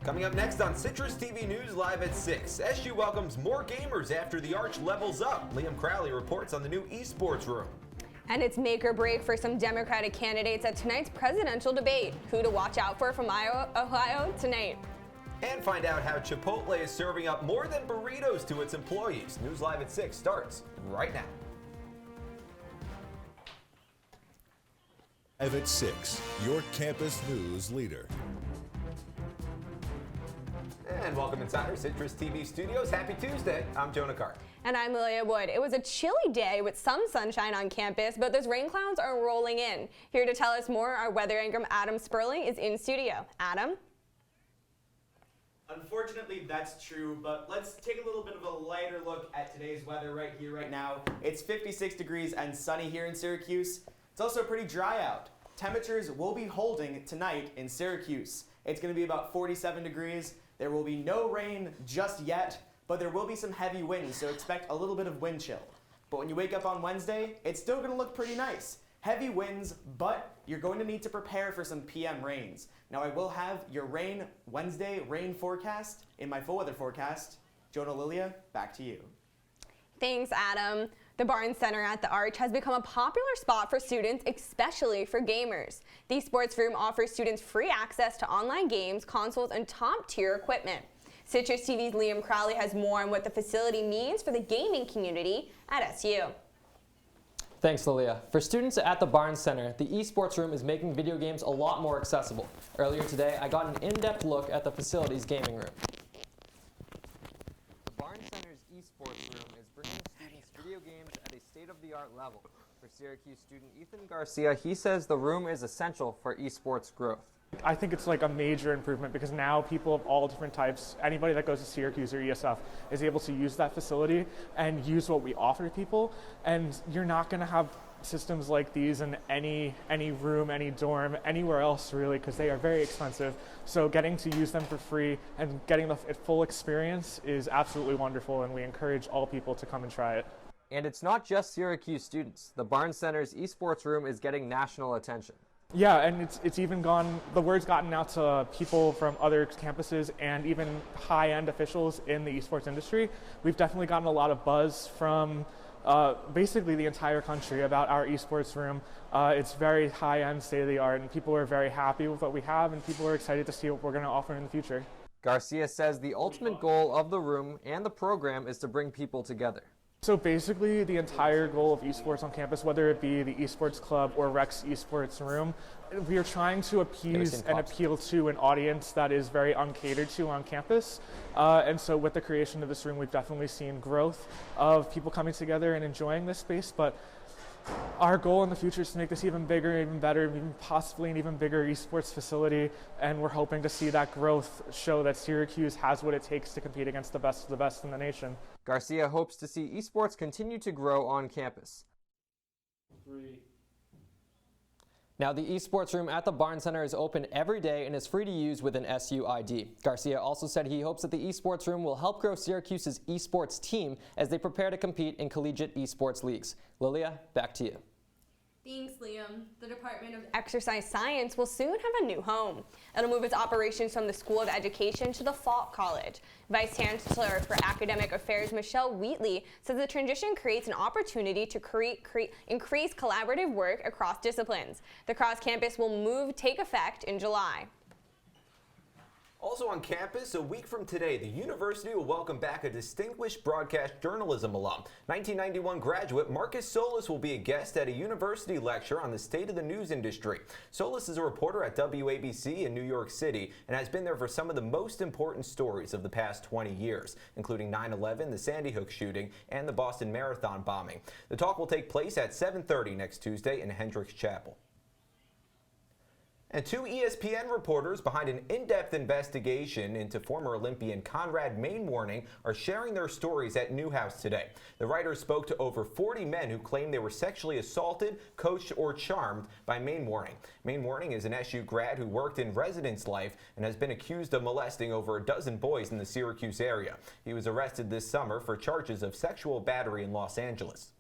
Coming up next on Citrus TV News Live at 6, SU welcomes more gamers after the Arch levels up. Liam Crowley reports on the new esports room. And it's make or break for some Democratic candidates at tonight's presidential debate. Who to watch out for from Ohio tonight. And find out how Chipotle is serving up more than burritos to its employees. News Live at 6 starts right now. Live at 6, your campus news leader. And welcome inside our Citrus TV studios. Happy Tuesday. I'm Jonah Karp. And I'm Lilia. It was a chilly day with some sunshine on campus, but those rain clouds are rolling in. Here to tell us more, our weather anchor Adam Sperling is in studio. Adam? Unfortunately, that's true, but let's take a little bit of a lighter look at today's weather right here, right now. It's 56 degrees and sunny here in Syracuse. It's also pretty dry out. Temperatures will be holding tonight in Syracuse. It's going to be about 47 degrees. There will be no rain just yet, but there will be some heavy winds, so expect a little bit of wind chill. But when you wake up on Wednesday, it's still going to look pretty nice. Heavy winds, but you're going to need to prepare for some PM rains. Now I will have your Wednesday rain forecast in my full weather forecast. Jonah, Lilia, back to you. Thanks, Adam. The Barnes Center at the Arch has become a popular spot for students, especially for gamers. The sports room offers students free access to online games, consoles, and top-tier equipment. Citrus TV's Liam Crowley has more on what the facility means for the gaming community at SU. Thanks, Lilia. For students at the Barnes Center, the esports room is making video games a lot more accessible. Earlier today, I got an in-depth look at the facility's gaming room. The Barnes Center's esports room is bringing students video games at a state-of-the-art level. For Syracuse student Ethan Garcia, he says the room is essential for esports growth. I think it's like a major improvement because now people of all different types, anybody that goes to Syracuse or ESF is able to use that facility and use what we offer to people. And you're not going to have systems like these in any room, any dorm, anywhere else really, because they are very expensive. So getting to use them for free and getting the full experience is absolutely wonderful, and we encourage all people to come and try it. And it's not just Syracuse students. The Barnes Center's esports room is getting national attention. Yeah, and it's even the word's gotten out to people from other campuses and even high-end officials in the esports industry. We've definitely gotten a lot of buzz from basically the entire country about our esports room. It's very high-end, state-of-the-art, and people are very happy with what we have, and people are excited to see what we're going to offer in the future. Garcia says the ultimate goal of the room and the program is to bring people together. So basically the entire goal of esports on campus, whether it be the esports club or Rex esports room, we are trying to appease and appeal to an audience that is very uncatered to on campus. And so with the creation of this room, we've definitely seen growth of people coming together and enjoying this space. But our goal in the future is to make this even bigger, even better, even possibly an even bigger esports facility. And we're hoping to see that growth show that Syracuse has what it takes to compete against the best of the best in the nation. Garcia hopes to see esports continue to grow on campus. Now, the esports room at the Barnes Center is open every day and is free to use with an SU ID. Garcia also said he hopes that the esports room will help grow Syracuse's esports team as they prepare to compete in collegiate esports leagues. Lilia, back to you. Thanks, Liam. The Department of Exercise Science will soon have a new home. It'll move its operations from the School of Education to the Falk College. Vice Chancellor for Academic Affairs Michelle Wheatley says the transition creates an opportunity to increase collaborative work across disciplines. The cross-campus will move take effect in July. Also on campus, a week from today, the university will welcome back a distinguished broadcast journalism alum. 1991 graduate Marcus Solis will be a guest at a university lecture on the state of the news industry. Solis is a reporter at WABC in New York City and has been there for some of the most important stories of the past 20 years, including 9/11, the Sandy Hook shooting, and the Boston Marathon bombing. The talk will take place at 7:30 next Tuesday in Hendricks Chapel. And two ESPN reporters behind an in-depth investigation into former Olympian Conrad Mainwaring are sharing their stories at Newhouse today. The writers spoke to over 40 men who claim they were sexually assaulted, coached, or charmed by Mainwaring. Mainwaring is an SU grad who worked in residence life and has been accused of molesting over a dozen boys in the Syracuse area. He was arrested this summer for charges of sexual battery in Los Angeles.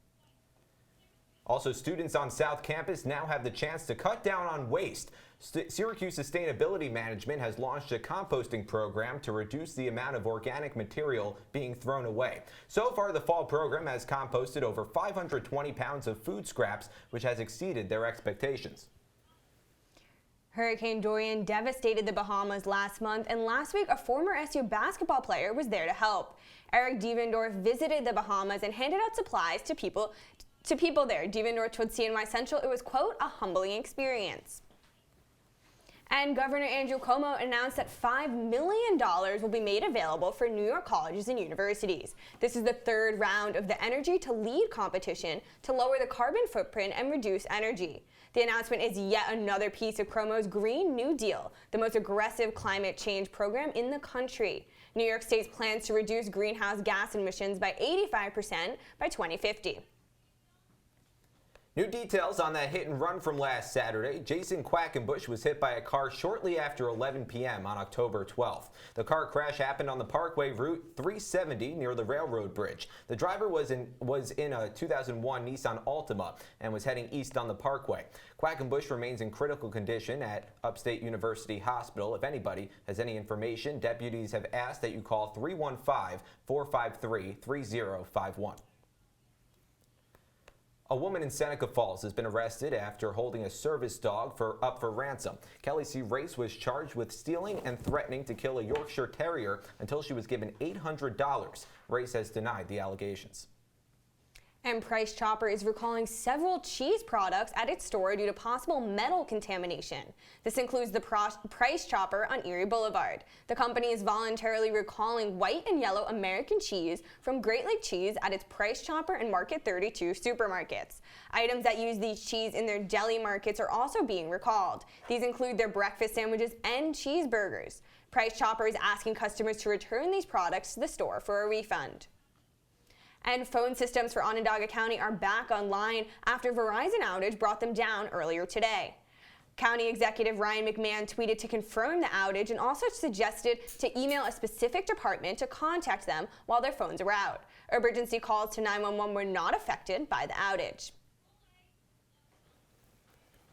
Also, students on South Campus now have the chance to cut down on waste. Syracuse Sustainability Management has launched a composting program to reduce the amount of organic material being thrown away. So far, the fall program has composted over 520 pounds of food scraps, which has exceeded their expectations. Hurricane Dorian devastated the Bahamas last month, and last week a former SU basketball player was there to help. Eric Devendorf visited the Bahamas and handed out supplies to people there. Devendorf told CNY Central it was, quote, a humbling experience. And Governor Andrew Cuomo announced that $5 million will be made available for New York colleges and universities. This is the third round of the Energy to Lead competition to lower the carbon footprint and reduce energy. The announcement is yet another piece of Cuomo's Green New Deal, the most aggressive climate change program in the country. New York State's plans to reduce greenhouse gas emissions by 85% by 2050. New details on that hit and run from last Saturday. Jason Quackenbush was hit by a car shortly after 11 p.m. on October 12th. The car crash happened on the Parkway Route 370 near the railroad bridge. The driver was in a 2001 Nissan Altima and was heading east on the Parkway. Quackenbush remains in critical condition at Upstate University Hospital. If anybody has any information, deputies have asked that you call 315-453-3051. A woman in Seneca Falls has been arrested after holding a service dog up for ransom. Kelly C. Race was charged with stealing and threatening to kill a Yorkshire Terrier until she was given $800. Race has denied the allegations. And Price Chopper is recalling several cheese products at its store due to possible metal contamination. This includes the Price Chopper on Erie Boulevard. The company is voluntarily recalling white and yellow American cheese from Great Lake Cheese at its Price Chopper and Market 32 supermarkets. Items that use these cheese in their deli markets are also being recalled. These include their breakfast sandwiches and cheeseburgers. Price Chopper is asking customers to return these products to the store for a refund. And phone systems for Onondaga County are back online after Verizon outage brought them down earlier today. County Executive Ryan McMahon tweeted to confirm the outage and also suggested to email a specific department to contact them while their phones are out. Emergency calls to 911 were not affected by the outage.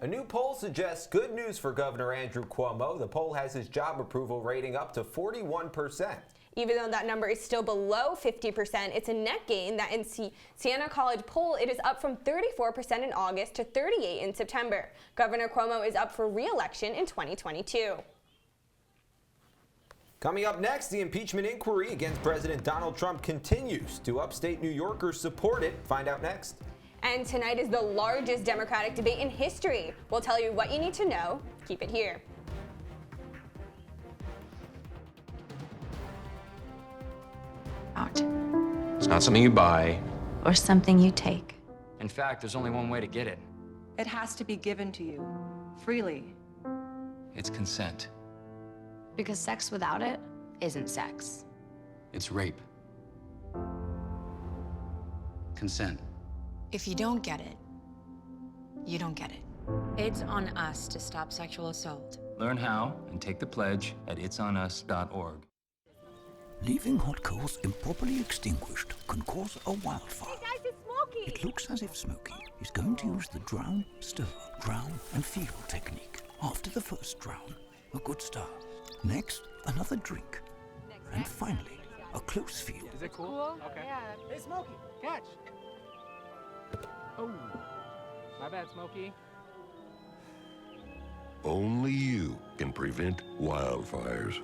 A new poll suggests good news for Governor Andrew Cuomo. The poll has his job approval rating up to 41%. Even though that number is still below 50%, it's a net gain that in Siena College poll, it is up from 34% in August to 38% in September. Governor Cuomo is up for re-election in 2022. Coming up next, the impeachment inquiry against President Donald Trump continues. Do upstate New Yorkers support it? Find out next. And tonight is the largest Democratic debate in history. We'll tell you what you need to know. Keep it here. It's not something you buy. Or something you take. In fact, there's only one way to get it. It has to be given to you, freely. It's consent. Because sex without it isn't sex. It's rape. Consent. If you don't get it, you don't get it. It's on us to stop sexual assault. Learn how and take the pledge at itsonus.org. Leaving hot coals improperly extinguished can cause a wildfire. Hey guys, it's Smokey! It looks as if Smokey is going to use the drown, stir, drown, and feel technique. After the first drown, a good start. Next, another drink. And finally, a close feel. Is it cool? Okay. Yeah. Hey, Smokey, catch! Oh, my bad, Smokey. Only you can prevent wildfires.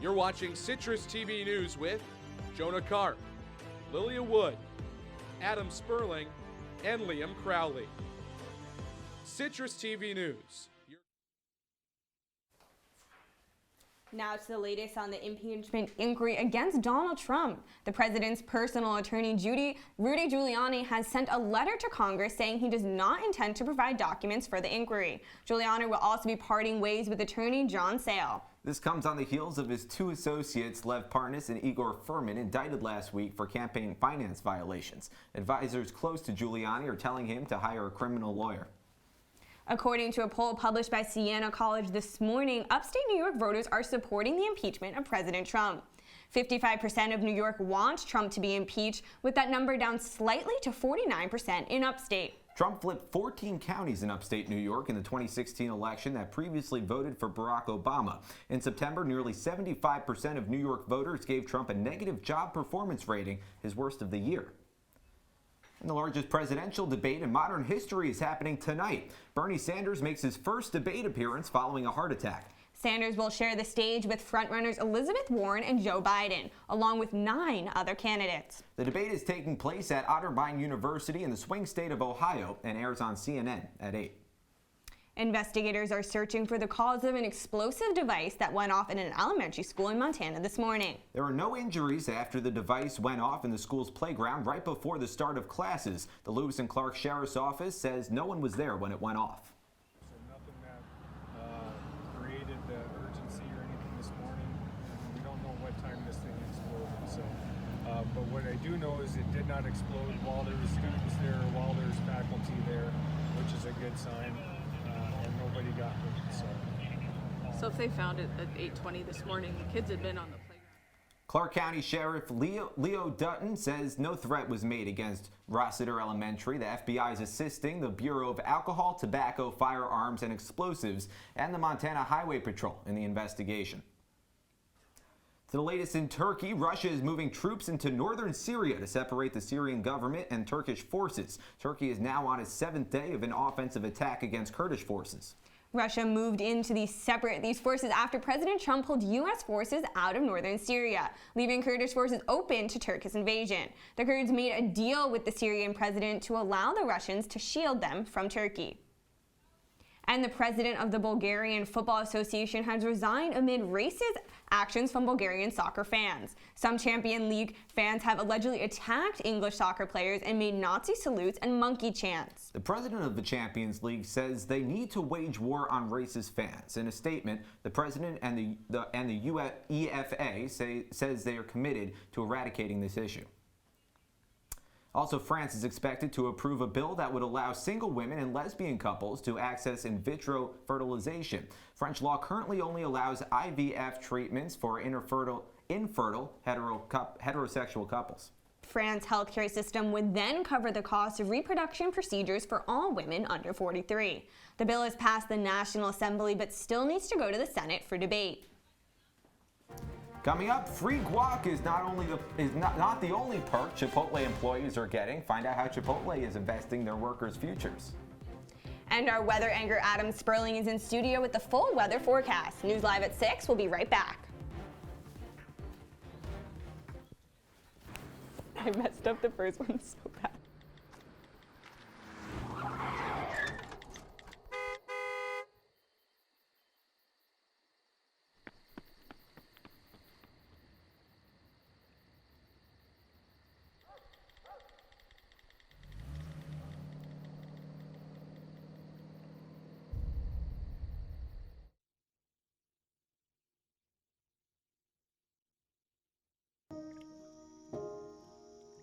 You're watching Citrus TV News with Jonah Karp, Lilia Wood, Adam Sperling, and Liam Crowley. Citrus TV News. Now to the latest on the impeachment inquiry against Donald Trump. The president's personal attorney, Rudy Giuliani, has sent a letter to Congress saying he does not intend to provide documents for the inquiry. Giuliani will also be parting ways with attorney John Sale. This comes on the heels of his two associates, Lev Parnas and Igor Furman, indicted last week for campaign finance violations. Advisors close to Giuliani are telling him to hire a criminal lawyer. According to a poll published by Siena College this morning, upstate New York voters are supporting the impeachment of President Trump. 55% of New York want Trump to be impeached, with that number down slightly to 49% in upstate. Trump flipped 14 counties in upstate New York in the 2016 election that previously voted for Barack Obama. In September, nearly 75% of New York voters gave Trump a negative job performance rating, his worst of the year. And the largest presidential debate in modern history is happening tonight. Bernie Sanders makes his first debate appearance following a heart attack. Sanders will share the stage with frontrunners Elizabeth Warren and Joe Biden, along with 9 other candidates. The debate is taking place at Otterbein University in the swing state of Ohio and airs on CNN at 8. Investigators are searching for the cause of an explosive device that went off in an elementary school in Montana this morning. There were no injuries after the device went off in the school's playground right before the start of classes. The Lewis and Clark Sheriff's Office says no one was there when it went off. So nothing that created the urgency or anything this morning. We don't know what time this thing exploded. So, but what I do know is it did not explode while there were students there or while there was faculty there, which is a good sign. And nobody got hurt. So if they found it at 8:20 this morning, the kids had been on the playground. Clark County Sheriff Leo Dutton says no threat was made against Rossiter Elementary. The FBI is assisting the Bureau of Alcohol, Tobacco, Firearms, and Explosives and the Montana Highway Patrol in the investigation. To the latest in Turkey, Russia is moving troops into northern Syria to separate the Syrian government and Turkish forces. Turkey is now on its 7th day of an offensive attack against Kurdish forces. Russia moved into these forces after President Trump pulled U.S. forces out of northern Syria, leaving Kurdish forces open to Turkish invasion. The Kurds made a deal with the Syrian president to allow the Russians to shield them from Turkey. And the president of the Bulgarian Football Association has resigned amid racist actions from Bulgarian soccer fans. Some Champions League fans have allegedly attacked English soccer players and made Nazi salutes and monkey chants. The president of the Champions League says they need to wage war on racist fans. In a statement, the president and the UEFA says they are committed to eradicating this issue. Also, France is expected to approve a bill that would allow single women and lesbian couples to access in vitro fertilization. French law currently only allows IVF treatments for infertile heterosexual couples. France's healthcare system would then cover the cost of reproduction procedures for all women under 43. The bill has passed the National Assembly but still needs to go to the Senate for debate. Coming up, free guac is not the only perk Chipotle employees are getting. Find out how Chipotle is investing their workers' futures. And our weather anchor Adam Sperling is in studio with the full weather forecast. News Live at 6. We'll be right back. I messed up the first one so bad.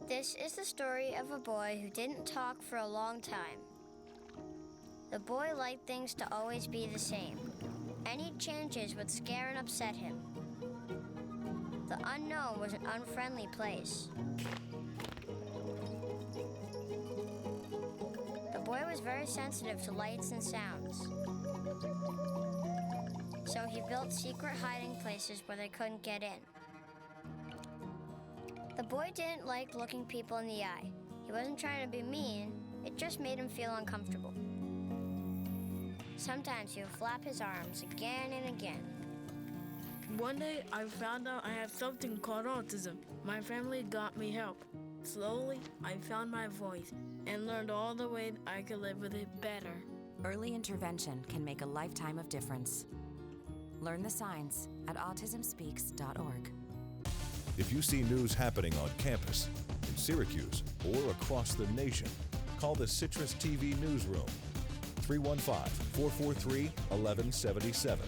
This is the story of a boy who didn't talk for a long time. The boy liked things to always be the same. Any changes would scare and upset him. The unknown was an unfriendly place. The boy was very sensitive to lights and sounds. So he built secret hiding places where they couldn't get in. The boy didn't like looking people in the eye. He wasn't trying to be mean, it just made him feel uncomfortable. Sometimes he would flap his arms again and again. One day, I found out I have something called autism. My family got me help. Slowly, I found my voice and learned all the ways I could live with it better. Early intervention can make a lifetime of difference. Learn the signs at autismspeaks.org. If you see news happening on campus, in Syracuse, or across the nation, call the Citrus TV Newsroom, 315-443-1177,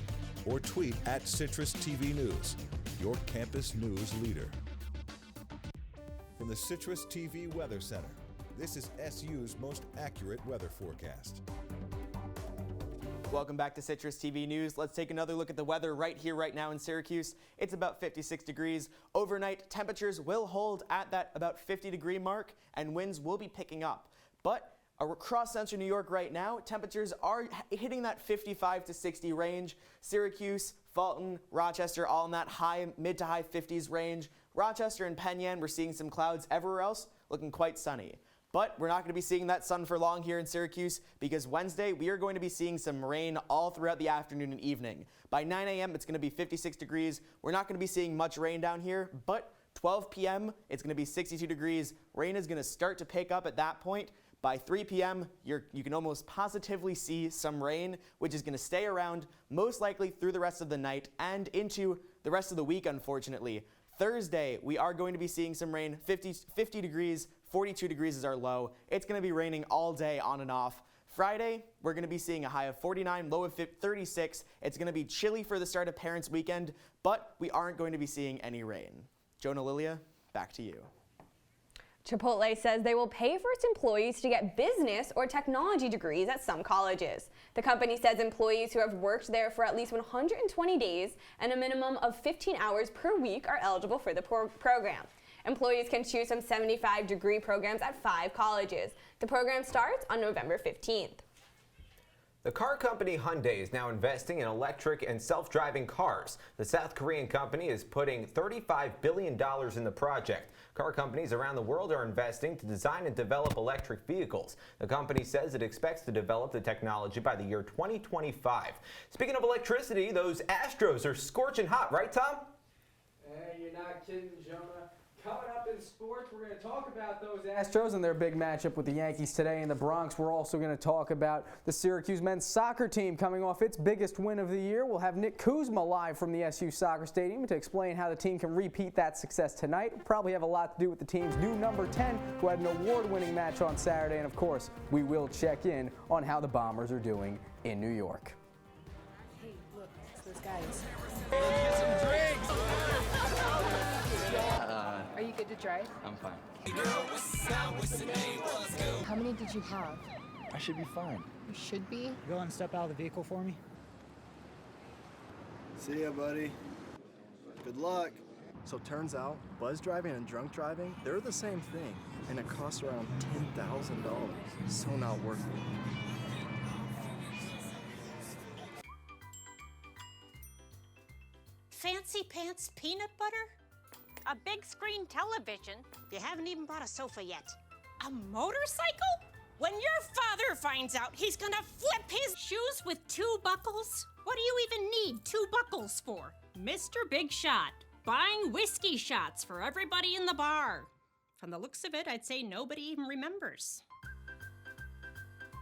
or tweet at Citrus TV News, your campus news leader. From the Citrus TV Weather Center, this is SU's most accurate weather forecast. Welcome back to Citrus TV News. Let's take another look at the weather right here, right now in Syracuse. It's about 56 degrees. Overnight, temperatures will hold at that about 50-degree mark, and winds will be picking up. But across central New York right now, temperatures are hitting that 55 to 60 range. Syracuse, Fulton, Rochester, all in that mid to high 50s range. Rochester and Penn Yan, we're seeing some clouds. Everywhere else, looking quite sunny. But we're not going to be seeing that sun for long here in Syracuse, because Wednesday we are going to be seeing some rain all throughout the afternoon and evening. By 9 a.m. it's going to be 56 degrees. We're not going to be seeing much rain down here, but 12 p.m. it's going to be 62 degrees. Rain is going to start to pick up at that point. By 3 p.m., you can almost positively see some rain, which is going to stay around most likely through the rest of the night and into the rest of the week, unfortunately. Thursday, we are going to be seeing some rain, 50 degrees, 42 degrees is our low. It's going to be raining all day on and off. Friday, we're going to be seeing a high of 49, low of 36. It's going to be chilly for the start of Parents' Weekend, but we aren't going to be seeing any rain. Jonah, Lilia, back to you. Chipotle says they will pay for its employees to get business or technology degrees at some colleges. The company says employees who have worked there for at least 120 days and a minimum of 15 hours per week are eligible for the program. Employees can choose from 75 degree programs at 5 colleges. The program starts on November 15th. The car company Hyundai is now investing in electric and self-driving cars. The South Korean company is putting $35 billion in the project. Car companies around the world are investing to design and develop electric vehicles. The company says it expects to develop the technology by the year 2025. Speaking of electricity, those Astros are scorching hot, right, Tom? Hey, you're not kidding, Jonah. Coming up in sports, we're going to talk about those Astros and their big matchup with the Yankees today in the Bronx. We're also going to talk about the Syracuse men's soccer team coming off its biggest win of the year. We'll have Nick Kuzma live from the SU Soccer Stadium to explain how the team can repeat that success tonight. We'll probably have a lot to do with the team's new number 10, who had an award-winning match on Saturday. And, of course, we will check in on how the Bombers are doing in New York. Hey, look, it's those guys. Get some drinks! Are you good to drive? I'm fine. How many did you have? I should be fine. You should be. Go and step out of the vehicle for me. See ya, buddy. Good luck. So turns out, buzz driving and drunk driving, they're the same thing, and it costs around $10,000. So not worth it. Fancy pants peanut butter? A big screen television? You haven't even bought a sofa yet. A motorcycle? When your father finds out, he's gonna flip his shoes with 2 buckles? What do you even need 2 buckles for? Mr. Big Shot, buying whiskey shots for everybody in the bar. From the looks of it, I'd say nobody even remembers.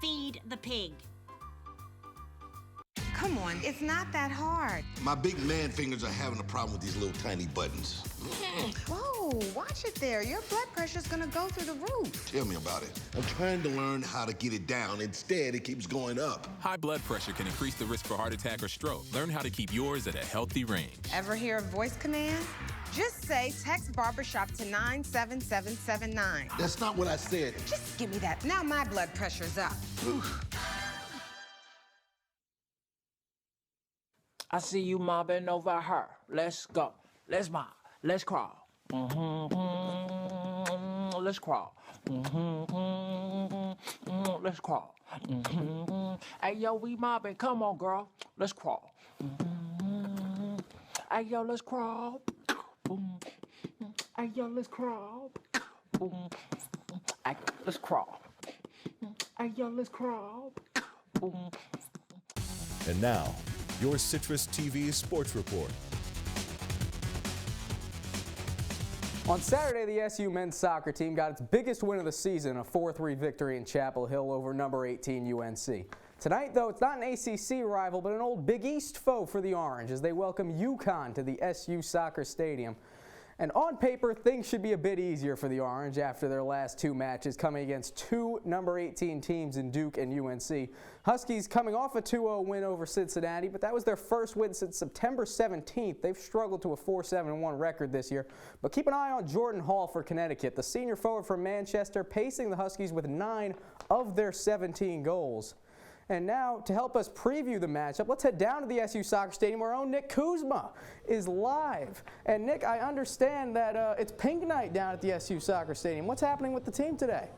Feed the pig. Come on, it's not that hard. My big man fingers are having a problem with these little tiny buttons. Whoa, watch it there. Your blood pressure's gonna go through the roof. Tell me about it. I'm trying to learn how to get it down. Instead, it keeps going up. High blood pressure can increase the risk for heart attack or stroke. Learn how to keep yours at a healthy range. Ever hear a voice command? Just say text barbershop to 97779. That's not what I said. Just give me that. Now my blood pressure's up. I see you mobbing over her. Let's go. Let's mob. Let's crawl. Let's crawl. Let's crawl. Hey, yo, we mobbing. Come on, girl. Let's crawl. Hey, yo, let's crawl. Hey, yo, let's crawl. Hey, let's crawl. Hey, yo, let's crawl. And now, your Citrus TV Sports Report. On Saturday, the SU men's soccer team got its biggest win of the season, a 4-3 victory in Chapel Hill over number 18 UNC. Tonight, though, it's not an ACC rival, but an old Big East foe for the Orange as they welcome UConn to the SU Soccer Stadium. And on paper, things should be a bit easier for the Orange after their last two matches, coming against two number 18 teams in Duke and UNC. Huskies coming off a 2-0 win over Cincinnati, but that was their first win since September 17th. They've struggled to a 4-7-1 record this year. But keep an eye on Jordan Hall for Connecticut, the senior forward from Manchester, pacing the Huskies with 9 of their 17 goals. And now, to help us preview the matchup, let's head down to the SU Soccer Stadium where our own Nick Kuzma is live. And Nick, I understand that it's pink night down at the SU Soccer Stadium. What's happening with the team today?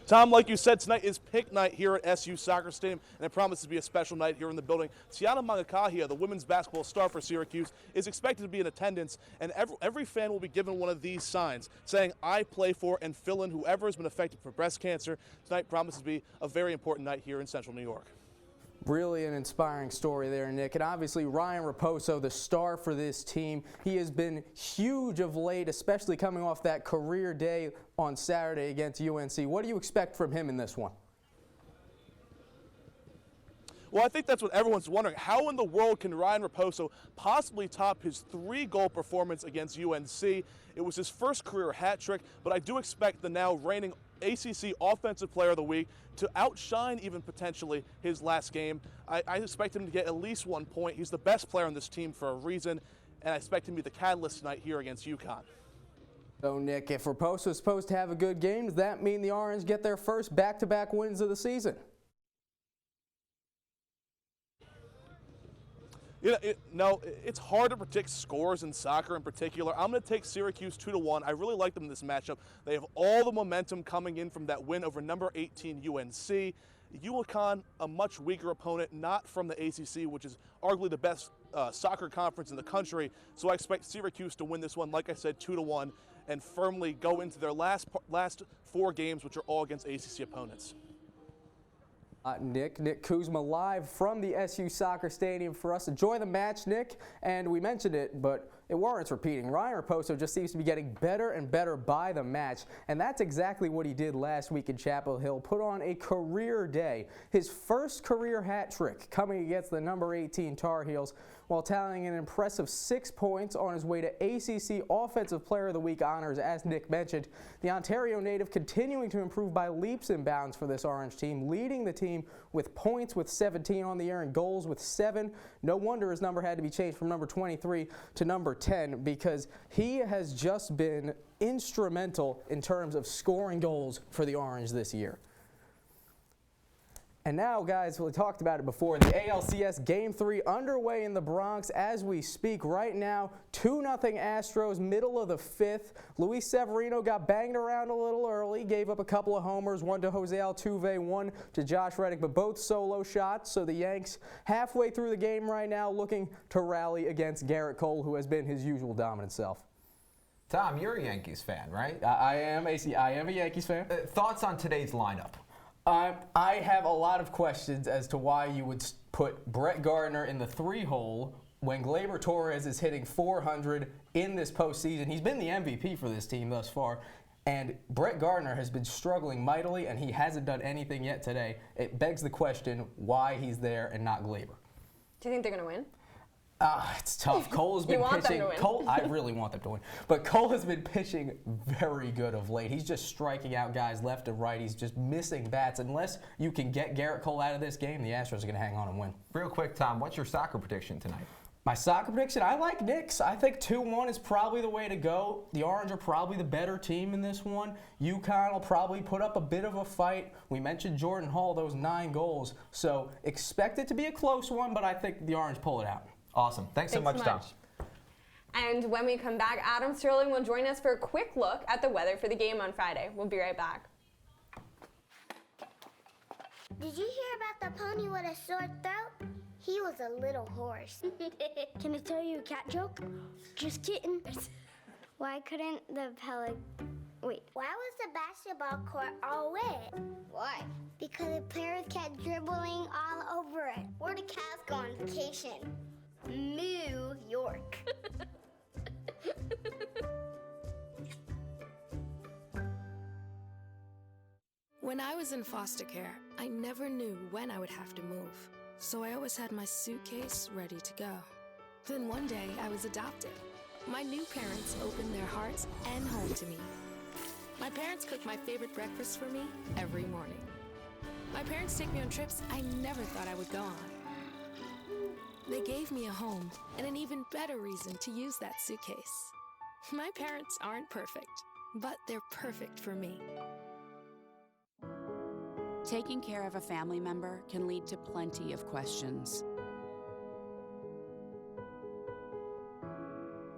Tom, like you said, tonight is pink night here at SU Soccer Stadium, and it promises to be a special night here in the building. Tiana Mangakahia, the women's basketball star for Syracuse, is expected to be in attendance, and every fan will be given one of these signs saying, "I play for," and fill in whoever has been affected for breast cancer. Tonight promises to be a very important night here in Central New York. Really an inspiring story there, Nick. And obviously Ryan Raposo, the star for this team, he has been huge of late, especially coming off that career day on Saturday against UNC. What do you expect from him in this one? Well, I think that's what everyone's wondering. How in the world can Ryan Raposo possibly top his 3-goal performance against UNC? It was his first career hat trick, but I do expect the now reigning ACC Offensive Player of the Week to outshine even potentially his last game. I expect him to get at least 1 point. He's the best player on this team for a reason, and I expect him to be the catalyst tonight here against UConn. So, Nick, if Raposo is supposed to have a good game, does that mean the Orange get their first back-to-back wins of the season? No, it's hard to predict scores in soccer in particular. I'm going to take Syracuse 2-1. I really like them in this matchup. They have all the momentum coming in from that win over number 18 UNC. UConn, a much weaker opponent, not from the ACC, which is arguably the best soccer conference in the country. So I expect Syracuse to win this one, like I said, 2-1, and firmly go into their last 4 games, which are all against ACC opponents. Nick Kuzma live from the SU Soccer Stadium for us. Enjoy the match, Nick. And we mentioned it, but it warrants repeating. Ryan Raposo just seems to be getting better and better by the match, and that's exactly what he did last week in Chapel Hill. Put on a career day. His first career hat trick coming against the number 18 Tar Heels, while tallying an impressive 6 points on his way to ACC Offensive Player of the Week honors, as Nick mentioned. The Ontario native continuing to improve by leaps and bounds for this Orange team, leading the team with points with 17 on the year and goals with 7. No wonder his number had to be changed from number 23 to number 10, because he has just been instrumental in terms of scoring goals for the Orange this year. And now, guys, we talked about it before, the ALCS Game 3 underway in the Bronx as we speak right now. 2-0 Astros, middle of the 5th. Luis Severino got banged around a little early, gave up a couple of homers, one to Jose Altuve, one to Josh Reddick, but both solo shots. So the Yanks halfway through the game right now looking to rally against Garrett Cole, who has been his usual dominant self. Tom, you're a Yankees fan, right? I am a Yankees fan. Thoughts on today's lineup? I have a lot of questions as to why you would put Brett Gardner in the 3-hole when Gleyber Torres is hitting .400 in this postseason. He's been the MVP for this team thus far, and Brett Gardner has been struggling mightily, and he hasn't done anything yet today. It begs the question why he's there and not Gleyber. Do you think they're going to win? It's tough. Cole has been pitching. I really want them to win. But Cole has been pitching very good of late. He's just striking out guys left and right. He's just missing bats. Unless you can get Garrett Cole out of this game, the Astros are going to hang on and win. Real quick, Tom, what's your soccer prediction tonight? My soccer prediction, I like Knicks. I think 2-1 is probably the way to go. The Orange are probably the better team in this one. UConn will probably put up a bit of a fight. We mentioned Jordan Hall, those 9 goals. So expect it to be a close one, but I think the Orange pull it out. Awesome. Thanks so much, Tom. And when we come back, Adam Sperling will join us for a quick look at the weather for the game on Friday. We'll be right back. Did you hear about the pony with a sore throat? He was a little horse. Can I tell you a cat joke? Just kidding. Why couldn't the Why was the basketball court all wet? Why? Because the players kept dribbling all over it. Where the cats go on vacation? New York. When I was in foster care, I never knew when I would have to move, so I always had my suitcase ready to go. Then one day, I was adopted. My new parents opened their hearts and home to me. My parents cook my favorite breakfast for me every morning. My parents take me on trips I never thought I would go on. They gave me a home and an even better reason to use that suitcase. My parents aren't perfect, but they're perfect for me. Taking care of a family member can lead to plenty of questions.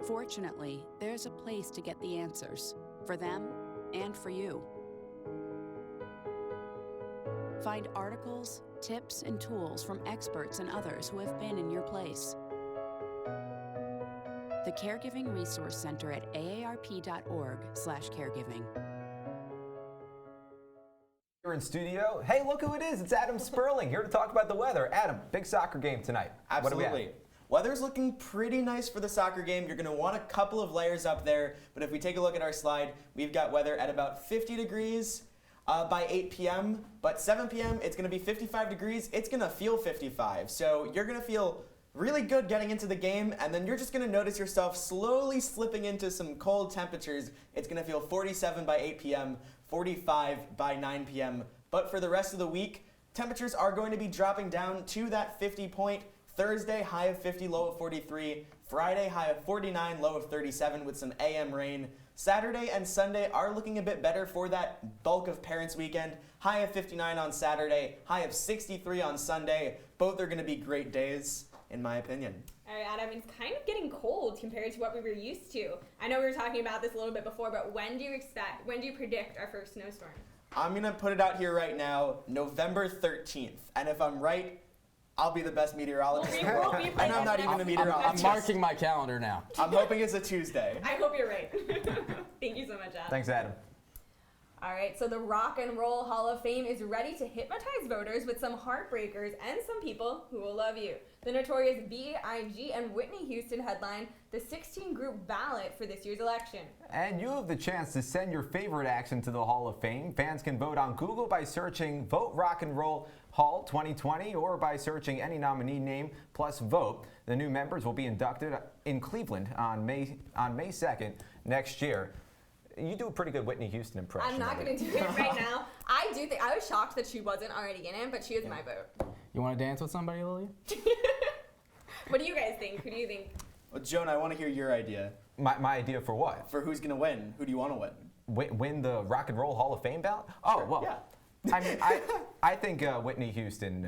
Fortunately, there's a place to get the answers, for them and for you. Find articles, tips, and tools from experts and others who have been in your place. The Caregiving Resource Center at aarp.org/caregiving. Here in studio. Hey, look who it is. It's Adam Sperling here to talk about the weather. Adam, big soccer game tonight. Absolutely. What do we have? Weather's looking pretty nice for the soccer game. You're going to want a couple of layers up there, but if we take a look at our slide, we've got weather at about 50 degrees by 8 p.m., but 7 p.m. it's going to be 55 degrees. It's going to feel 55, so you're going to feel really good getting into the game, and then you're just going to notice yourself slowly slipping into some cold temperatures. It's going to feel 47 by 8 p.m., 45 by 9 p.m., but for the rest of the week, temperatures are going to be dropping down to that 50 point. Thursday, high of 50, low of 43. Friday, high of 49, low of 37 with some AM rain. Saturday and Sunday are looking a bit better for that bulk of parents' weekend. High of 59 on Saturday, high of 63 on Sunday. Both are going to be great days, in my opinion. All right, Adam, it's kind of getting cold compared to what we were used to. I know we were talking about this a little bit before, but when do you predict our first snowstorm? I'm going to put it out here right now, November 13th. And if I'm right, I'll be the best meteorologist. And I'm not even a meteorologist. I'm marking my calendar now. I'm hoping it's a Tuesday. I hope you're right. Thank you so much, Adam. Thanks, Adam. All right, so the Rock and Roll Hall of Fame is ready to hypnotize voters with some heartbreakers and some people who will love you. The Notorious B.I.G. and Whitney Houston headline the 16-group ballot for this year's election. And you have the chance to send your favorite action to the Hall of Fame. Fans can vote on Google by searching Vote Rock and Roll Hall 2020 or by searching any nominee name plus vote. The new members will be inducted in Cleveland on May 2nd next year. You do a pretty good Whitney Houston impression. I'm not going to do it right now. I was shocked that she wasn't already in it, but she is my vote. You want to dance with somebody, Lilia? What do you guys think? Who do you think? Well, Jonah, I want to hear your idea. My idea for what? For who's going to win. Who do you want to win? Win the Rock and Roll Hall of Fame ballot? Oh, sure. well. Yeah. I mean, I think Whitney Houston,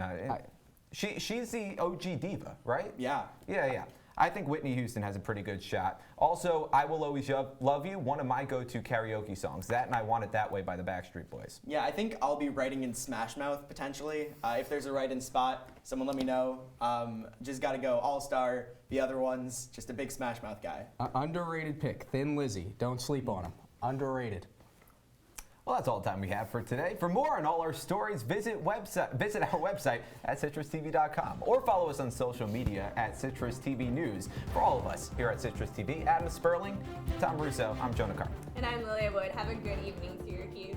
she's the OG diva, right? Yeah. Yeah. I think Whitney Houston has a pretty good shot. Also, I Will Always Love You, one of my go-to karaoke songs. That and I Want It That Way by the Backstreet Boys. Yeah, I think I'll be writing in Smash Mouth, potentially. If there's a write-in spot, someone let me know. Just got to go All-Star, the other ones, just a big Smash Mouth guy. Underrated pick, Thin Lizzy. Don't sleep on him. Underrated. Well, that's all the time we have for today. For more on all our stories, visit our website at CitrusTV.com or follow us on social media at CitrusTV News. For all of us here at Citrus TV, Adam Sperling, Tom Russo, I'm Jonah Karp. And I'm Lilia Wood. Have a good evening, Syracuse.